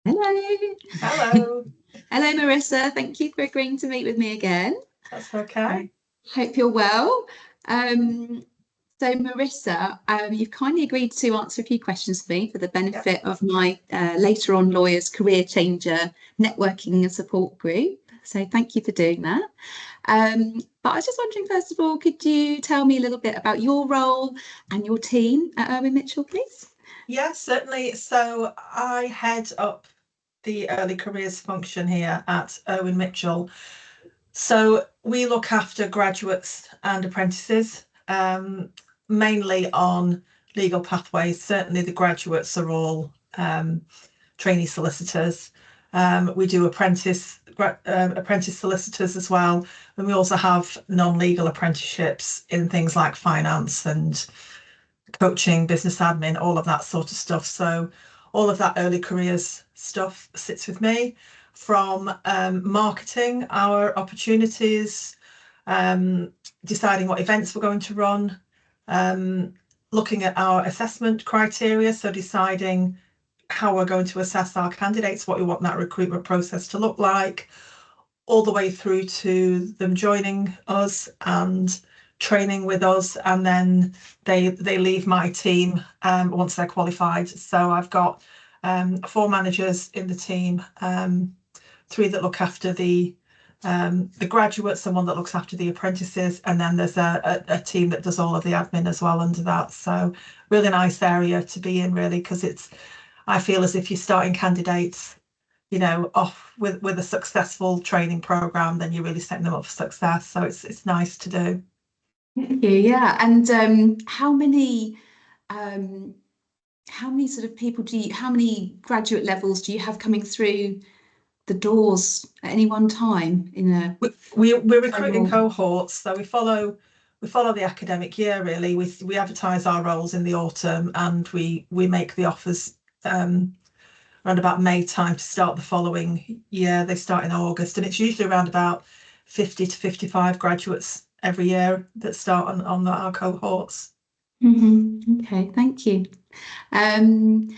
Hello. Hello. Hello, Marissa. Thank you for agreeing to meet with me again. That's okay. Hope you're well. So Marissa, you've kindly agreed to answer a few questions for me for the benefit of my later on lawyers career changer networking and support group. So thank you for doing that. But I was just wondering, first of all, could you tell me a little bit about your role and your team at Irwin Mitchell, please? Yes, certainly. So I head up the early careers function here at Irwin Mitchell. So we look after graduates and apprentices, mainly on legal pathways. Certainly the graduates are all trainee solicitors. We do apprentice solicitors as well. And we also have non-legal apprenticeships in things like finance and coaching, business admin, all of that sort of stuff. So all of that early careers stuff sits with me, from marketing our opportunities, deciding what events we're going to run, looking at our assessment criteria, so deciding how we're going to assess our candidates, what we want that recruitment process to look like, all the way through to them joining us and training with us, and then they leave my team once they're qualified. So I've got 4 managers in the team, 3 that look after the graduates and 1 that looks after the apprentices, and then there's a team that does all of the admin as well under that. So really nice area to be in, really, because I feel as if you're starting candidates, off with a successful training program, then you're really setting them up for success. So it's nice to do. Thank you. Yeah. And how many sort of people how many graduate levels do you have coming through the doors at any one time in a we're recruiting cohorts, so we follow the academic year, really. We advertise our roles in the autumn, and we make the offers around about May time to start the following year. They start in August, and it's usually around about 50 to 55 graduates every year that start on our cohorts. Okay, thank you. And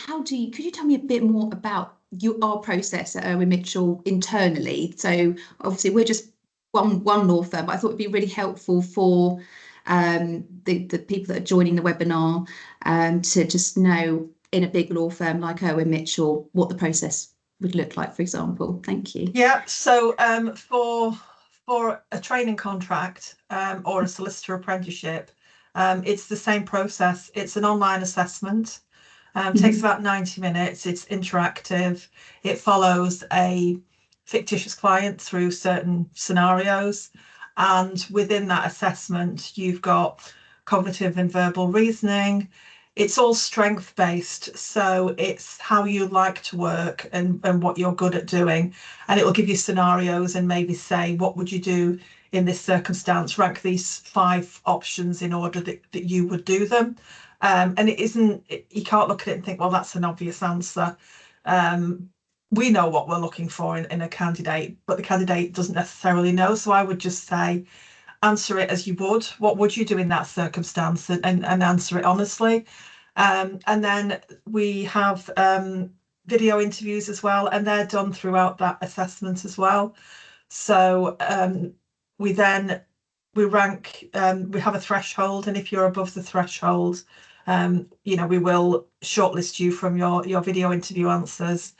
could you tell me a bit more about our process at Irwin Mitchell internally? So obviously we're just one law firm, but I thought it'd be really helpful for the people that are joining the webinar to just know, in a big law firm like Irwin Mitchell, what the process would look like, for example. Thank you. Yeah, so for a training contract or a solicitor apprenticeship, it's the same process. It's an online assessment. Takes about 90 minutes. It's interactive. It follows a fictitious client through certain scenarios. And within that assessment, you've got cognitive and verbal reasoning. It's all strength-based, so it's how you like to work and what you're good at doing. And it will give you scenarios and maybe say, what would you do in this circumstance? Rank these 5 options in order that you would do them. And you can't look at it and think, well, that's an obvious answer. We know what we're looking for in a candidate, but the candidate doesn't necessarily know. So I would just say, answer it as you would. What would you do in that circumstance? And answer it honestly. And then we have video interviews as well, and they're done throughout that assessment as well. So we rank, we have a threshold, and if you're above the threshold, we will shortlist you from your video interview answers.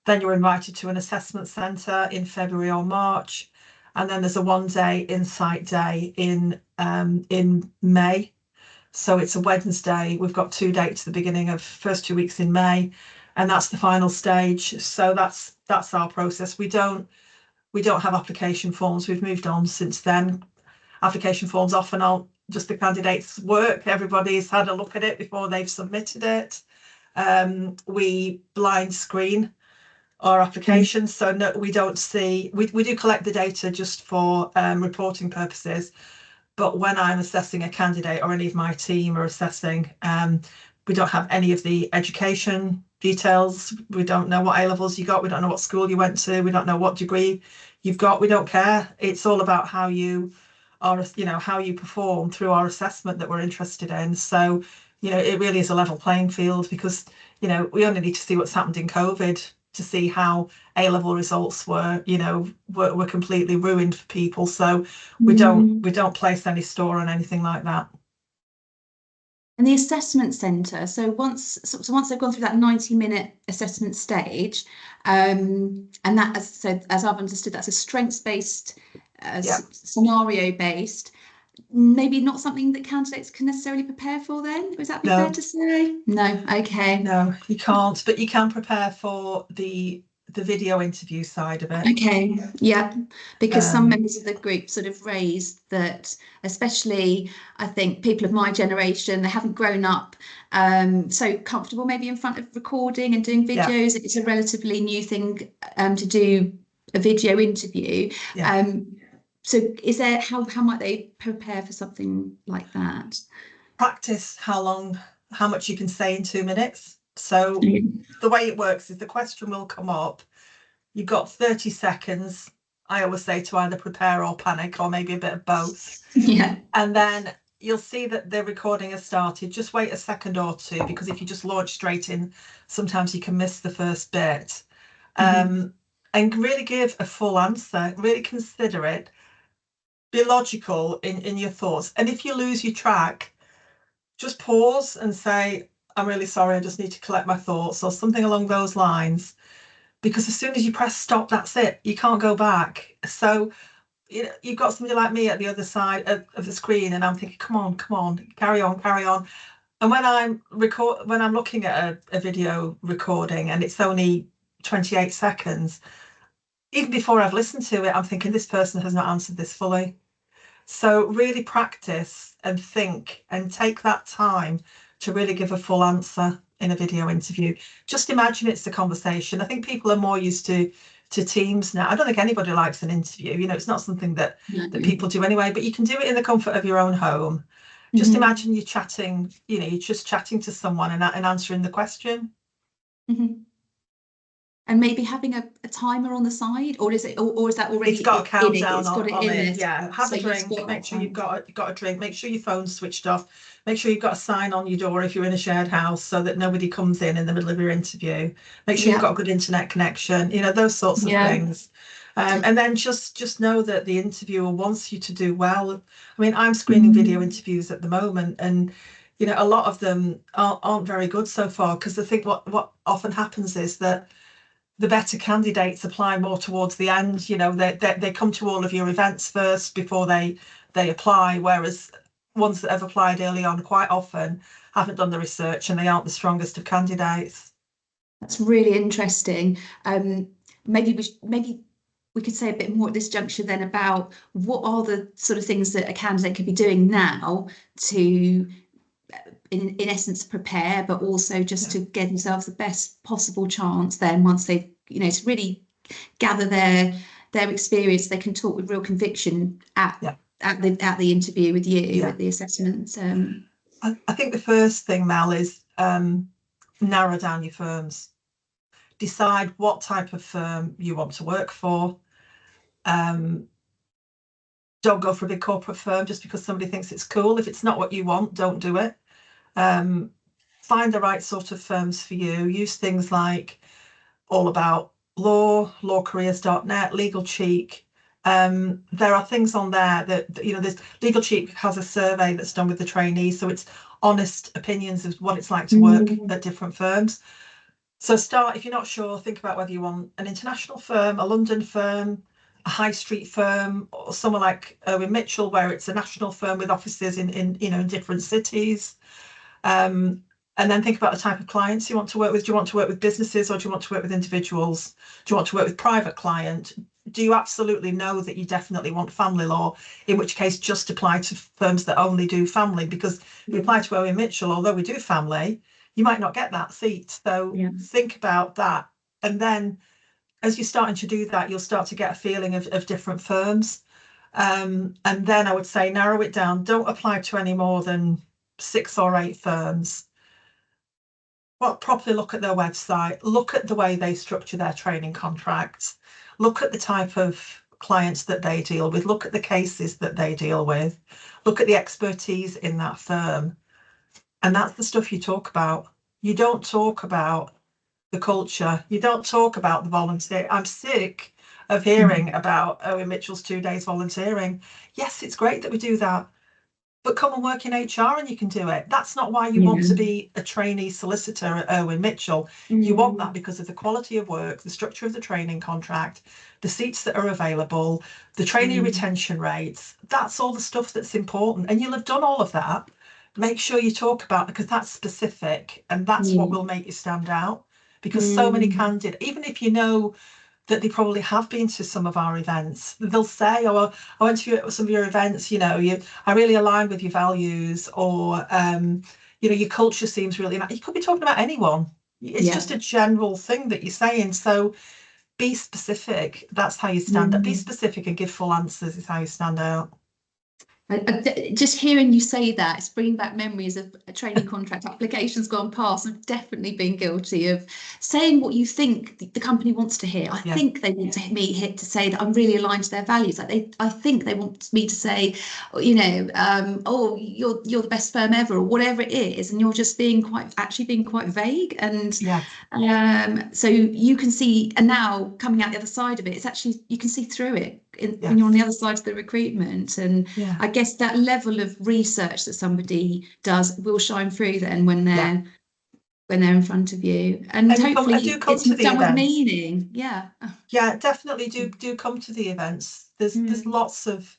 Then you're invited to an assessment centre in February or March, and then there's a 1-day insight day in May. So it's a Wednesday. We've got 2 dates at the beginning of first 2 weeks in May, and that's the final stage. So that's our process. We don't have application forms. We've moved on since then. Application forms often aren't just the candidate's work. Everybody's had a look at it before they've submitted it. We blind screen our applications, so no, we don't see. We do collect the data just for reporting purposes, but when I'm assessing a candidate, or any of my team are assessing, we don't have any of the education details. We don't know what A-levels you got. We don't know what school you went to. We don't know what degree you've got. We don't care. It's all about how you are, how you perform through our assessment that we're interested in. So you know, it really is a level playing field, because, you know, we only need to see what's happened in COVID to see how A-level results were, you know, were completely ruined for people. So we don't place any store on anything like that. And the assessment centre, so once they've gone through that 90-minute assessment stage, and that, as I've understood, that's a strengths-based, scenario-based, maybe not something that candidates can necessarily prepare for then? Would that be fair to say? No, okay. No, you can't, but you can prepare for the video interview side of it. Okay, yeah, because some members of the group sort of raised that, especially I think people of my generation, they haven't grown up so comfortable maybe in front of recording and doing videos. It's a relatively new thing to do a video interview. So is there, how might they prepare for something like that? Practice how much you can say in 2 minutes. So the way it works is the question will come up. You've got 30 seconds. I always say to either prepare or panic, or maybe a bit of both. Yeah. And then you'll see that the recording has started. Just wait a second or two, because if you just launch straight in, sometimes you can miss the first bit. And really give a full answer. Really consider it. Be logical in your thoughts. And if you lose your track, just pause and say, I'm really sorry, I just need to collect my thoughts, or something along those lines. Because as soon as you press stop, that's it. You can't go back. So you know, you've got somebody like me at the other side of the screen, and I'm thinking, come on, carry on. And when I'm looking at a video recording and it's only 28 seconds, even before I've listened to it, I'm thinking, this person has not answered this fully. So really practice and think and take that time to really give a full answer in a video interview. Just imagine it's a conversation. I think people are more used to Teams now. I don't think anybody likes an interview. You know, it's not something that people do anyway, but you can do it in the comfort of your own home. Just imagine you're chatting, you know, you're just chatting to someone and answering the question. And maybe having a timer on the side, or is that already? It's got a countdown it's got on it. it. Yeah, have a drink. Make sure you've got a drink. Make sure your phone's switched off. Make sure you've got a sign on your door if you're in a shared house, so that nobody comes in the middle of your interview. Make sure you've got a good internet connection. You know, those sorts of things. And then just know that the interviewer wants you to do well. I mean, I'm screening video interviews at the moment, and you know, a lot of them aren't very good so far, because I think what often happens is that the better candidates apply more towards the end. You know, they come to all of your events first before they apply, whereas ones that have applied early on quite often haven't done the research and they aren't the strongest of candidates. That's really interesting. Maybe we could say a bit more at this juncture then about what are the sort of things that a candidate could be doing now to in essence prepare, but also just to give themselves the best possible chance then, once they've, you know, to really gather their experience, they can talk with real conviction at the interview with you, at the assessment. I think the first thing, Mel, is narrow down your firms. Decide what type of firm you want to work for. Don't go for a big corporate firm just because somebody thinks it's cool. If it's not what you want, don't do it. Find the right sort of firms for you. Use things like All About Law, lawcareers.net, Legal Cheek. There are things on there that, you know, there's Legal Cheek has a survey that's done with the trainees, so it's honest opinions of what it's like to work at different firms. So start, if you're not sure, think about whether you want an international firm, a London firm, a high street firm, or somewhere like Irwin Mitchell, where it's a national firm with offices in you know, in different cities. And then think about the type of clients you want to work with. Do you want to work with businesses, or do you want to work with individuals? Do you want to work with private client? Do you absolutely know that you definitely want family law? In which case, just apply to firms that only do family, because if you apply to Irwin Mitchell, although we do family, you might not get that seat. So think about that. And then as you're starting to do that, you'll start to get a feeling of different firms. And then I would say narrow it down. Don't apply to any more than 6 or 8 firms. Well, properly look at their website, look at the way they structure their training contracts, look at the type of clients that they deal with, look at the cases that they deal with, look at the expertise in that firm. And that's the stuff you talk about. You don't talk about the culture. You don't talk about the volunteer. I'm sick of hearing about Irwin Mitchell's 2 days volunteering. Yes, it's great that we do that, but come and work in HR and you can do it. That's not why you want to be a trainee solicitor at Irwin Mitchell. You want that because of the quality of work, the structure of the training contract, the seats that are available, the trainee retention rates. That's all the stuff that's important. And you'll have done all of that. Make sure you talk about, because that's specific, and that's what will make you stand out. Because so many candidates, even if you know that they probably have been to some of our events, they'll say, oh, I went to some of your events, you know, I really align with your values, or you know, your culture seems really nice. You could be talking about anyone. It's just a general thing that you're saying. So be specific. That's how you stand out. Be specific and give full answers is how you stand out. Just hearing you say that, it's bringing back memories of a training contract applications gone past. I've definitely been guilty of saying what you think the company wants to hear. I think they want me to say that I'm really aligned to their values. Like I think they want me to say, you know, oh, you're the best firm ever, or whatever it is, and you're just being quite vague. And so you can see, and now coming out the other side of it, it's actually, you can see through it when you're on the other side of the recruitment. And I guess that level of research that somebody does will shine through then when they're in front of you, and hopefully it's done with meaning. Yeah, definitely do come to the events. There's lots of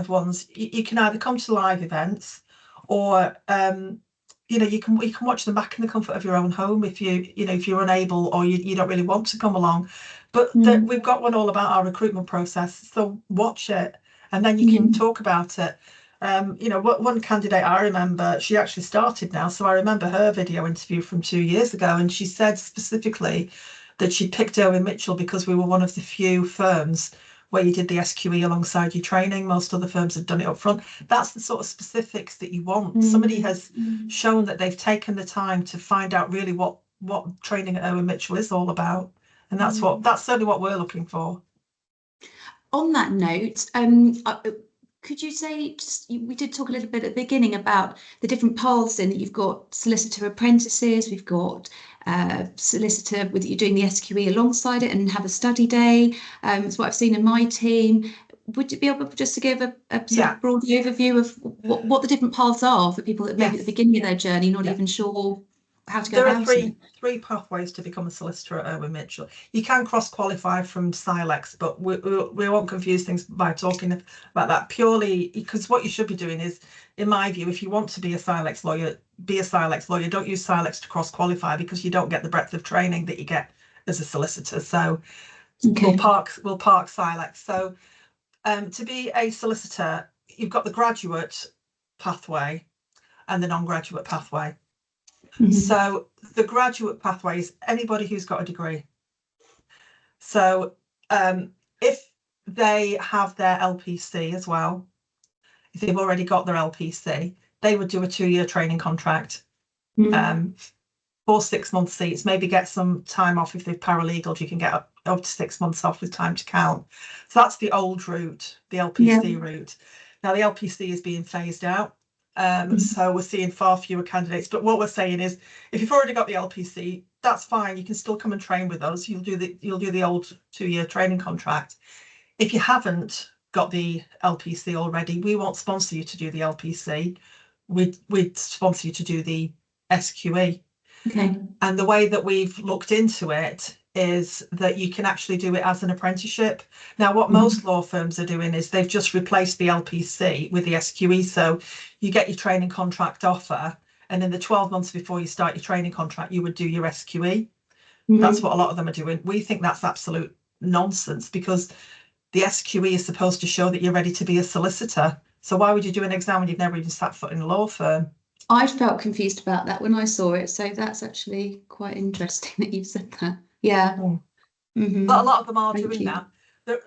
ones. You can either come to live events, or you know, you can watch them back in the comfort of your own home if you're unable, or you don't really want to come along. But we've got one all about our recruitment process, so watch it, and then you can talk about it. You know, one candidate I remember, she actually started now, so I remember her video interview from 2 years ago, and she said specifically that she picked Irwin Mitchell because we were one of the few firms where you did the SQE alongside your training. Most other firms have done it up front. That's the sort of specifics that you want. Somebody has shown that they've taken the time to find out really what training at Irwin Mitchell is all about. And that's certainly what we're looking for. On that note, could you say, we did talk a little bit at the beginning about the different paths in that you've got solicitor apprentices, we've got solicitor with you're doing the SQE alongside it and have a study day. It's what I've seen in my team. Would you be able just to give a sort of broad overview of what the different paths are for people that maybe at the beginning of their journey not even sure how to go about it? There are three pathways to become a solicitor at Irwin Mitchell. You can cross-qualify from Silex, but we won't confuse things by talking about that, purely because what you should be doing is, in my view, if you want to be a Silex lawyer, be a Silex lawyer. Don't use Silex to cross-qualify, because you don't get the breadth of training that you get as a solicitor. So we'll park Silex. So to be a solicitor, you've got the graduate pathway and the non-graduate pathway. So the graduate pathway is anybody who's got a degree. So if they have their LPC as well, if they've already got their LPC, they would do a 2-year training contract for 6 month seats, maybe get some time off. If they've paralegaled, you can get up to 6 months off with time to count. So that's the old route, the LPC route. Now the LPC is being phased out. So we're seeing far fewer candidates, but what we're saying is, if you've already got the LPC, that's fine. You can still come and train with us. You'll do the old 2-year training contract. If you haven't got the LPC already, we won't sponsor you to do the LPC. We'd sponsor you to do the SQE. And the way that we've looked into it is that you can actually do it as an apprenticeship. Now, what most law firms are doing is they've just replaced the LPC with the SQE. So you get your training contract offer, and in the 12 months before you start your training contract, you would do your SQE. That's what a lot of them are doing. We think that's absolute nonsense, because the SQE is supposed to show that you're ready to be a solicitor. So why would you do an exam when you've never even sat foot in a law firm? I felt confused about that when I saw it. So that's actually quite interesting that you've said that. Yeah. But a lot of them are doing that.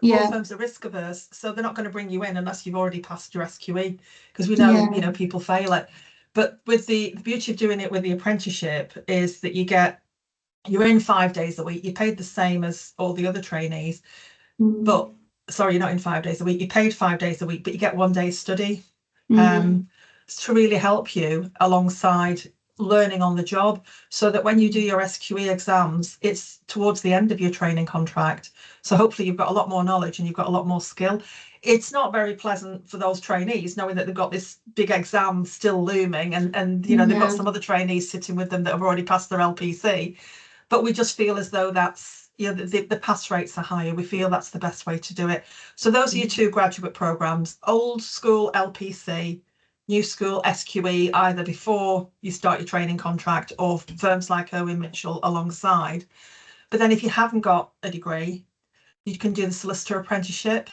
Law firms are risk averse, so they're not going to bring you in unless you've already passed your SQE, because we know you know, people fail it. But with the beauty of doing it with the apprenticeship is that you're in 5 days a week. You're paid the same as all the other trainees, but sorry, you're not in 5 days a week. You're paid 5 days a week, but you get 1 day study. to really help you alongside learning on the job, so that when you do your SQE exams, it's towards the end of your training contract. So hopefully you've got a lot more knowledge and you've got a lot more skill. It's not very pleasant for those trainees knowing that they've got this big exam still looming, and you know, they've got some other trainees sitting with them that have already passed their LPC. But we just feel as though that's, you know, the pass rates are higher. We feel that's the best way to do it. So those are your two graduate programs: old school LPC, new school SQE, either before you start your training contract or firms like Irwin Mitchell alongside. But then if you haven't got a degree, you can do the solicitor apprenticeship,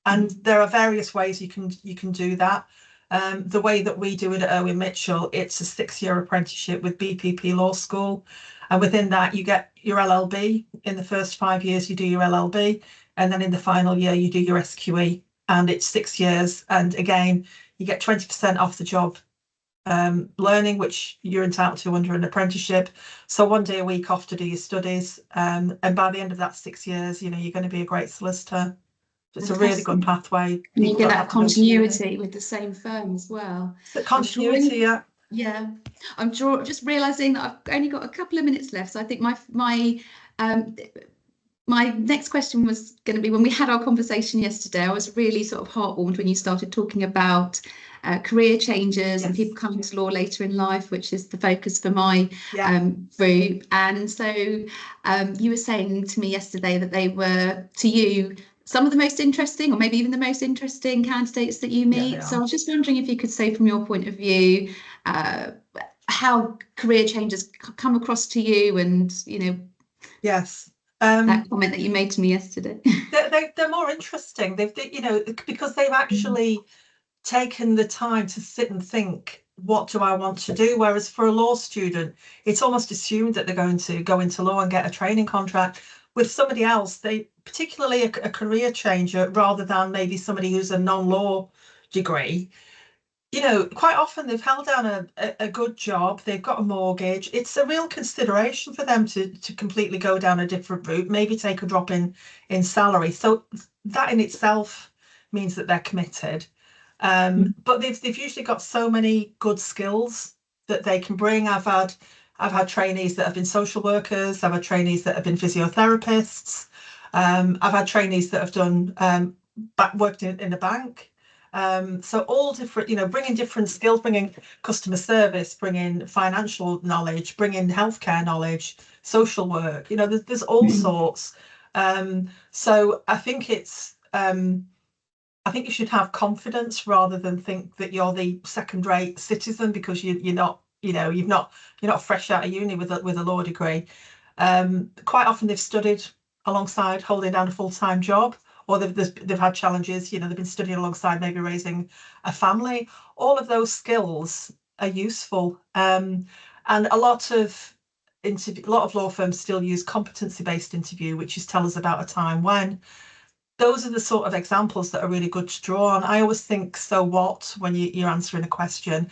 and there are various ways you can do that. The way that we do it at Irwin Mitchell, it's a 6-year apprenticeship with BPP Law School, and within that you get your LLB. In the first 5 years you do your LLB, and then in the final year you do your SQE, and it's 6 years. And again, you get 20% off the job learning, which you're entitled to under an apprenticeship. So 1 day a week off to do your studies, and by the end of that 6 years, you know, you're going to be a great solicitor. It's a really good pathway. And you get that continuity with the same firm as well. The continuity, yeah. Yeah, I'm just realising that I've only got a couple of minutes left. So I think my next question was going to be, when we had our conversation yesterday, I was really sort of heartwarmed when you started talking about career changes and people coming to law later in life, which is the focus for my group. And so you were saying to me yesterday that they were, to you, some of the most interesting, or maybe even the most interesting candidates that you meet. So I was just wondering if you could say, from your point of view, how career changes come across to you, and, you know, that comment that you made to me yesterday. They're more interesting. They've, you know, because they've actually taken the time to sit and think, what do I want to do? Whereas for a law student, it's almost assumed that they're going to go into law and get a training contract. With somebody else, they, particularly a career changer, rather than maybe somebody who's a non-law degree, you know, quite often they've held down a good job, they've got a mortgage. It's a real consideration for them to completely go down a different route, maybe take a drop in salary. So that in itself means that they're committed. But they've usually got so many good skills that they can bring. I've had trainees that have been social workers. I've had trainees that have been physiotherapists. I've had trainees that have done worked in a bank. So all different, you know, bringing different skills, bringing customer service, bringing financial knowledge, bringing healthcare knowledge, social work. You know, there's all sorts. So I think it's I think you should have confidence rather than think that you're the second-rate citizen because you're not. You know, you're not fresh out of uni with a law degree. Quite often they've studied alongside holding down a full-time job, or they've had challenges. You know, they've been studying alongside maybe raising a family. All of those skills are useful, and a lot of law firms still use competency-based interview, which is tell us about a time when. Those are the sort of examples that are really good to draw on. I always think, so what, when you're answering a question.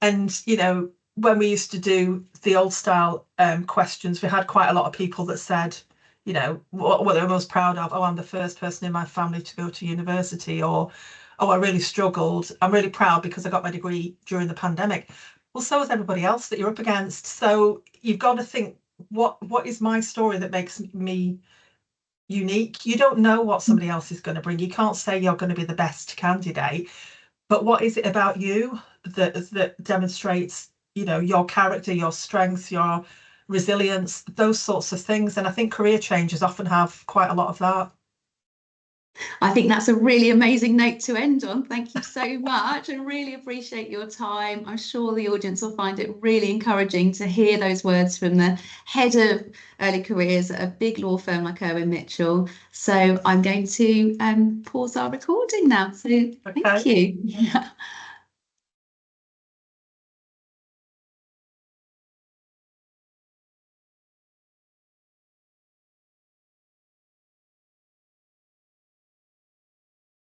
And, you know, when we used to do the old style questions, we had quite a lot of people that said, you know, what they were most proud of. Oh, I'm the first person in my family to go to university, or, oh, I really struggled. I'm really proud because I got my degree during the pandemic. Well, so is everybody else that you're up against. So you've got to think, what is my story that makes me unique? You don't know what somebody else is going to bring. You can't say you're going to be the best candidate. But what is it about you that demonstrates, you know, your character, your strengths, your resilience, those sorts of things? And I think career changes often have quite a lot of that. I think that's a really amazing note to end on. Thank you so much. I really appreciate your time. I'm sure the audience will find it really encouraging to hear those words from the head of early careers at a big law firm like Irwin Mitchell. So I'm going to pause our recording now. So thank you.